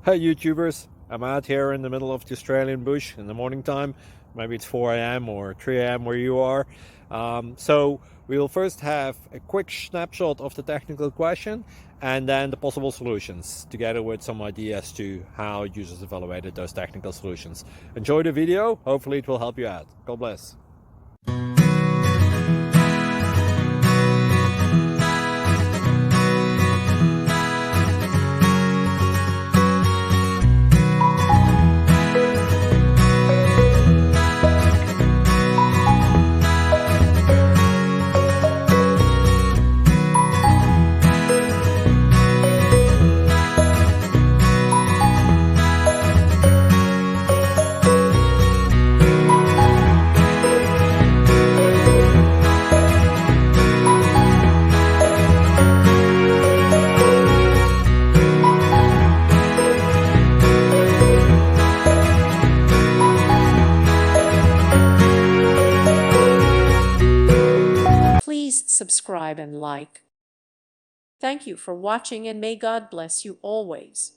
Hey YouTubers, I'm out here in the middle of the Australian bush in the morning time. Maybe it's 4 a.m. or 3 a.m. where you are. So we will first have a quick snapshot of the technical question and then the possible solutions, together with some ideas to how users evaluated those technical solutions. Enjoy the video, hopefully it will help you out. God bless. Please subscribe and like. Thank you for watching, and may God bless you always.